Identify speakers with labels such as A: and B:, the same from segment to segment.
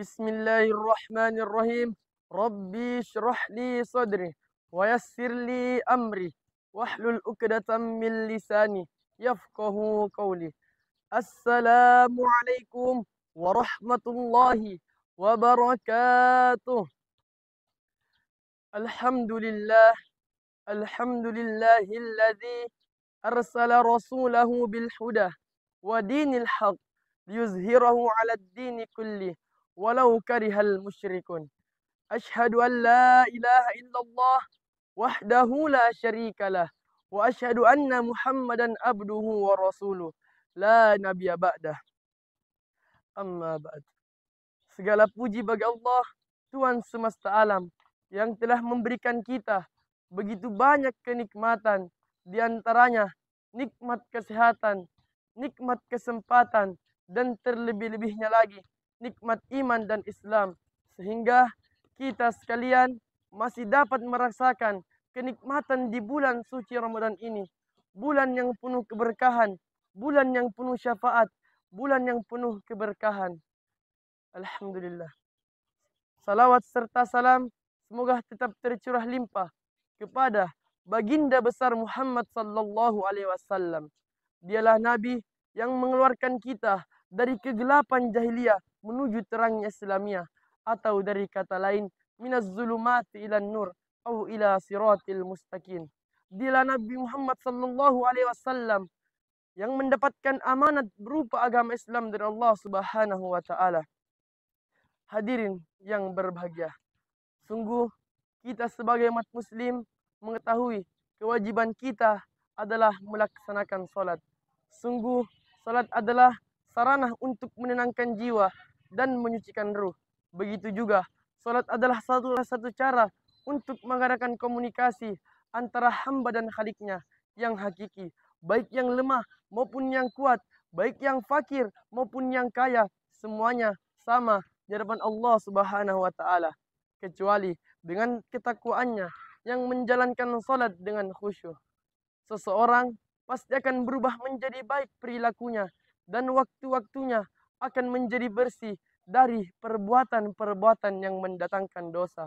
A: Bismillahirrahmanirrahim. Rabbi shrah li sadri wa yassir li amri wahlul 'uqdatam min lisani yafqahu qawli. Assalamualaikum warahmatullahi wabarakatuh. Alhamdulillah, alhamdulillahilladzi arsala rasulahu bil huda wa dinil haq liyuzhirahu 'alad dini kulli walau karihal musyrikun. Asyhadu an la ilaha illallah wahdahu la syarikalah wa asyhadu anna Muhammadan abduhu wa rasuluh la nabiyya ba'dah. Amma ba'd. Segala puji bagi Allah, Tuhan semesta alam, yang telah memberikan kita begitu banyak kenikmatan, di antaranya nikmat kesehatan, nikmat kesempatan, dan terlebih-lebihnya lagi nikmat iman dan Islam, sehingga kita sekalian masih dapat merasakan kenikmatan di bulan suci Ramadan ini, bulan yang penuh keberkahan, bulan yang penuh syafaat, bulan yang penuh keberkahan. Alhamdulillah. Salawat serta salam semoga tetap tercurah limpah kepada baginda besar Muhammad sallallahu alaihi wasallam. Dialah nabi yang mengeluarkan kita dari kegelapan jahiliyah menuju terangnya Islamiyah, atau dari kata lain minaz zulumati ilan nur au ila siratil mustaqim. Dialah Nabi Muhammad sallallahu alaihi wasallam yang mendapatkan amanat berupa agama Islam dari Allah Subhanahu wa taala. Hadirin yang berbahagia, sungguh kita sebagai umat muslim mengetahui kewajiban kita adalah melaksanakan salat. Sungguh salat adalah sarana untuk menenangkan jiwa dan menyucikan ruh. Begitu juga salat adalah satu cara untuk mengadakan komunikasi antara hamba dan Khaliknya yang hakiki, baik yang lemah maupun yang kuat, baik yang fakir maupun yang kaya, semuanya sama di hadapan Allah Subhanahu wa taala, kecuali dengan ketakwaannya yang menjalankan salat dengan khusyuk. Seseorang pasti akan berubah menjadi baik perilakunya, dan waktu-waktunya akan menjadi bersih dari perbuatan-perbuatan yang mendatangkan dosa.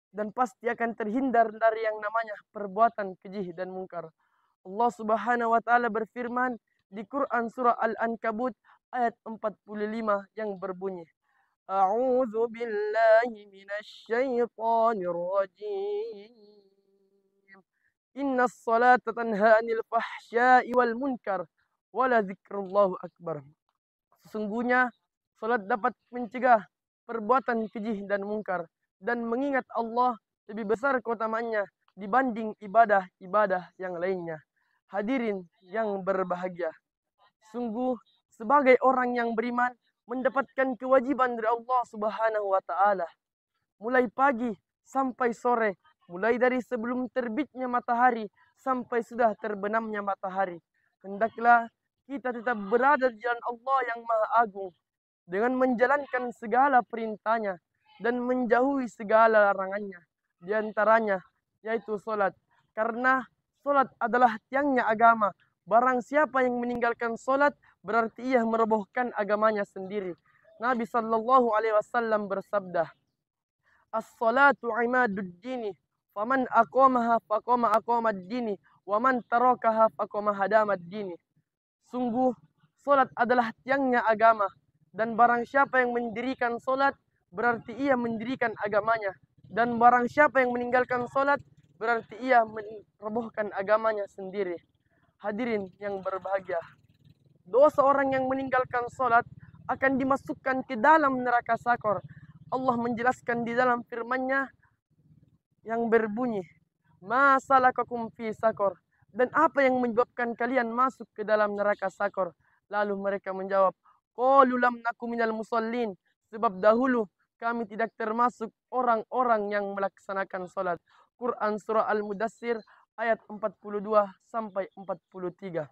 A: Dan pasti akan terhindar dari yang namanya perbuatan keji dan mungkar. Allah Subhanahu wa taala berfirman di Quran surah Al-Ankabut ayat 45 yang berbunyi, A'udzu billahi minasyaitonir rajim. Innas salata tanha 'anil fahsya'i wal munkar wala dzikrullahu akbar. Sesungguhnya salat dapat mencegah perbuatan keji dan mungkar, dan mengingat Allah lebih besar keutamaannya dibanding ibadah-ibadah yang lainnya. Hadirin yang berbahagia, sungguh sebagai orang yang beriman mendapatkan kewajiban dari Allah Subhanahu wa taala mulai pagi sampai sore, mulai dari sebelum terbitnya matahari sampai sudah terbenamnya matahari. Hendaklah kita tetap berada di jalan Allah yang Maha Agung dengan menjalankan segala perintahnya dan menjauhi segala larangannya. Di antaranya yaitu salat. Karena salat adalah tiangnya agama. Barang siapa yang meninggalkan salat berarti ia merobohkan agamanya sendiri. Nabi sallallahu alaihi wasallam bersabda, "As-salatu imaduddini, faman aqamaha faqama aqamaddini, wa man tarakaha faqama hadamaddini." Sungguh salat adalah tiangnya agama, dan barang siapa yang mendirikan salat berarti ia mendirikan agamanya, dan barang siapa yang meninggalkan salat berarti ia merobohkan agamanya sendiri. Hadirin yang berbahagia, dosa orang yang meninggalkan salat akan dimasukkan ke dalam neraka sakor. Allah menjelaskan di dalam firman-Nya, yang berbunyi, "Ma salakakum fi sakor?" Dan apa yang menyebabkan kalian masuk ke dalam neraka sakor? Lalu mereka menjawab, qalu lam naku minal musallin. Sebab dahulu kami tidak termasuk orang-orang yang melaksanakan salat. Quran surah Al-Mudassir ayat 42 sampai 43.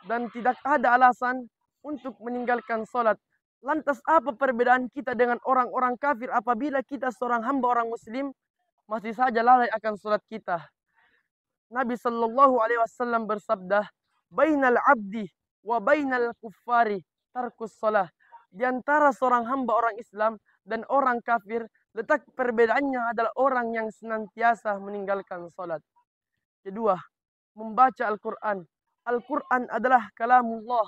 A: Dan tidak ada alasan untuk meninggalkan salat. Lantas apa perbedaan kita dengan orang-orang kafir apabila kita seorang hamba orang muslim masih saja lalai akan salat kita? Nabi sallallahu alaihi wasallam bersabda, "Bainal abdi wa bainal kuffari tarkus shalah." Di antara seorang hamba orang Islam dan orang kafir, letak perbedaannya adalah orang yang senantiasa meninggalkan salat. Kedua, membaca Al-Quran. Al-Quran adalah kalamullah,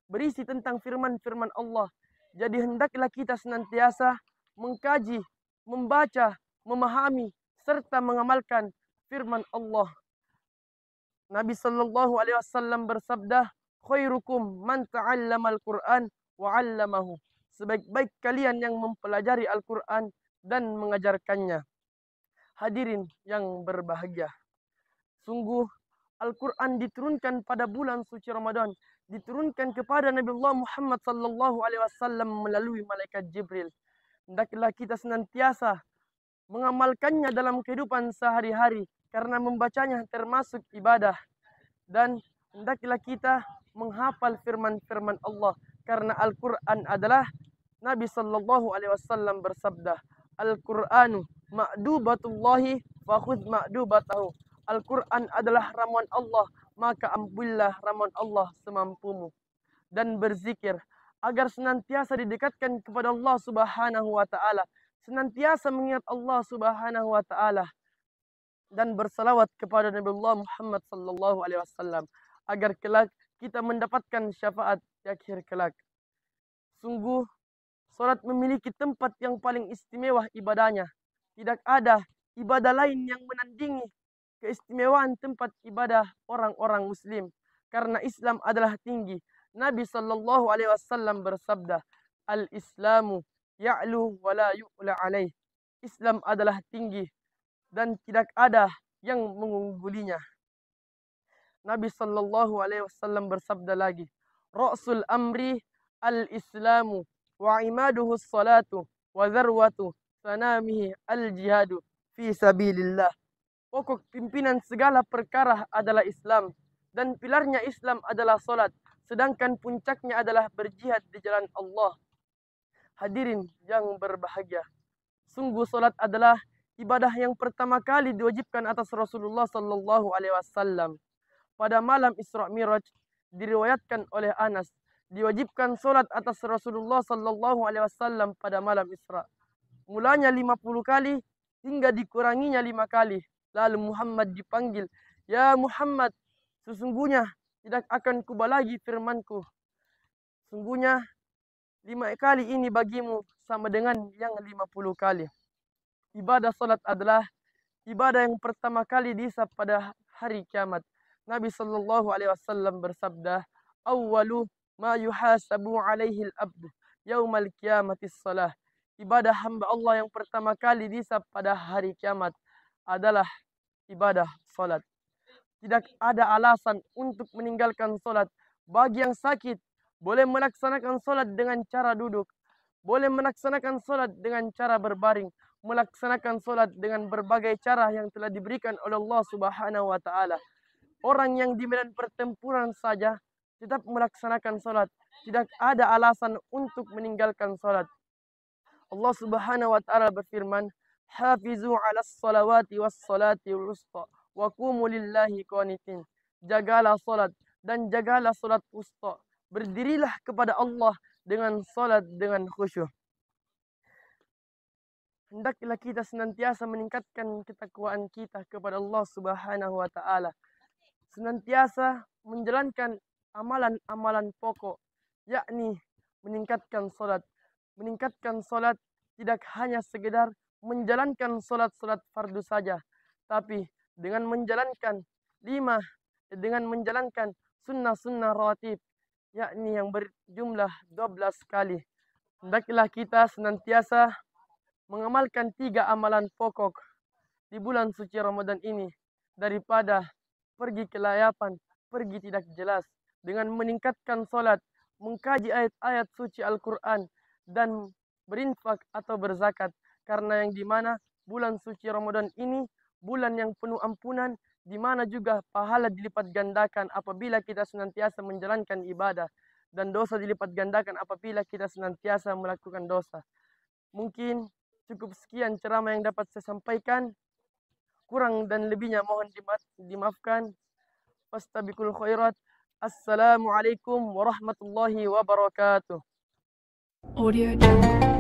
A: berisi tentang firman-firman Allah. Jadi hendaklah kita senantiasa mengkaji, membaca, memahami, serta mengamalkan firman Allah. Nabi sallallahu alaihi wasallam bersabda, "Khairukum man ta'allama al-Qur'an wa 'allamahu." Sebaik-baik kalian yang mempelajari Al-Qur'an dan mengajarkannya. Hadirin yang berbahagia. Sungguh Al-Quran diturunkan pada bulan suci Ramadan, diturunkan kepada Nabi Allah Muhammad sallallahu alaihi wasallam melalui malaikat Jibril. Hendaklah kita senantiasa mengamalkannya dalam kehidupan sehari-hari karena membacanya termasuk ibadah, dan hendaklah kita menghafal firman-firman Allah karena Al-Quran adalah Nabi sallallahu alaihi wasallam bersabda, "Al-Qur'anu ma'dubatullahi fakhudh ma'dubatahu." Al-Quran adalah ramuan Allah, maka ambillah ramuan Allah semampumu. Dan berzikir agar senantiasa didekatkan kepada Allah Subhanahu wa taala, senantiasa mengingat Allah Subhanahu wa taala, dan bersalawat kepada Nabi Allah Muhammad sallallahu alaihi wasallam agar kelak kita mendapatkan syafaat di akhir kelak. Sungguh salat memiliki tempat yang paling istimewa ibadahnya. Tidak ada ibadah lain yang menandingi keistimewaan tempat ibadah orang-orang muslim karena Islam adalah tinggi. Nabi sallallahu alaihi wasallam bersabda, "Al-Islamu ya'lu wa la yu'la alaih." Islam adalah tinggi dan tidak ada yang mengunggulinya. Nabi sallallahu alaihi wasallam bersabda lagi, "Ra'sul amri al-Islamu wa imaduhu as-salatu wa dzarwatu sanamihi al-jihadu fi sabilillah." Pokok pimpinan segala perkara adalah Islam, dan pilarnya Islam adalah salat, sedangkan puncaknya adalah berjihad di jalan Allah. Hadirin yang berbahagia, sungguh salat adalah ibadah yang pertama kali diwajibkan atas Rasulullah sallallahu alaihi wasallam. Pada malam Isra Miraj diriwayatkan oleh Anas, diwajibkan salat atas Rasulullah sallallahu alaihi wasallam pada malam Isra. Mulanya 50 kali hingga dikuranginya 5 kali. Lalu Muhammad dipanggil, "Ya Muhammad, sesungguhnya tidak akan kubalas firmanku. Sungguhnya 5 kali ini bagimu sama dengan yang 50 kali." Ibadah salat adalah ibadah yang pertama kali dihisab pada hari kiamat. Nabi sallallahu alaihi wasallam bersabda, "Awwalu ma yuhasabu alaihi al-abdu yaumal qiyamati shalah." Ibadah hamba Allah yang pertama kali dihisab pada hari kiamat adalah ibadah salat. Tidak ada alasan untuk meninggalkan salat. Bagi yang sakit, boleh melaksanakan salat dengan cara duduk, boleh melaksanakan salat dengan cara berbaring, melaksanakan salat dengan berbagai cara yang telah diberikan oleh Allah Subhanahu wa taala. Orang yang di medan pertempuran saja tetap melaksanakan salat. Tidak ada alasan untuk meninggalkan salat. Allah Subhanahu wa taala berfirman, "Hafizu 'alas salawati was salati wusta wa qumu lillahi qanitin." Jagalah salat dan jagalah salat wusta. Berdirilah kepada Allah dengan salat dengan khusyuk. Hendaklah kita senantiasa meningkatkan ketakwaan kita kepada Allah Subhanahu wa taala. Senantiasa menjalankan amalan-amalan pokok, yakni meningkatkan salat. Meningkatkan salat tidak hanya sekedar menjalankan salat-salat fardu saja, tapi dengan menjalankan sunnah-sunnah rawatib, yakni yang berjumlah 12 kali. Hendaklah kita senantiasa mengamalkan 3 amalan pokok. di bulan suci Ramadan ini daripada pergi ke layapan, pergi tidak jelas, dengan meningkatkan solat, mengkaji ayat-ayat suci Al-Quran, dan berinfak atau berzakat. Karena yang dimana bulan suci Ramadan ini bulan yang penuh ampunan, di mana juga pahala dilipat gandakan apabila kita senantiasa menjalankan ibadah, dan dosa dilipat gandakan apabila kita senantiasa melakukan dosa. Mungkin cukup sekian ceramah yang dapat saya sampaikan. Kurang dan lebihnya mohon dimaafkan. Fastabiqul khairat. Assalamualaikum warahmatullahi wabarakatuh. Audio Jungle.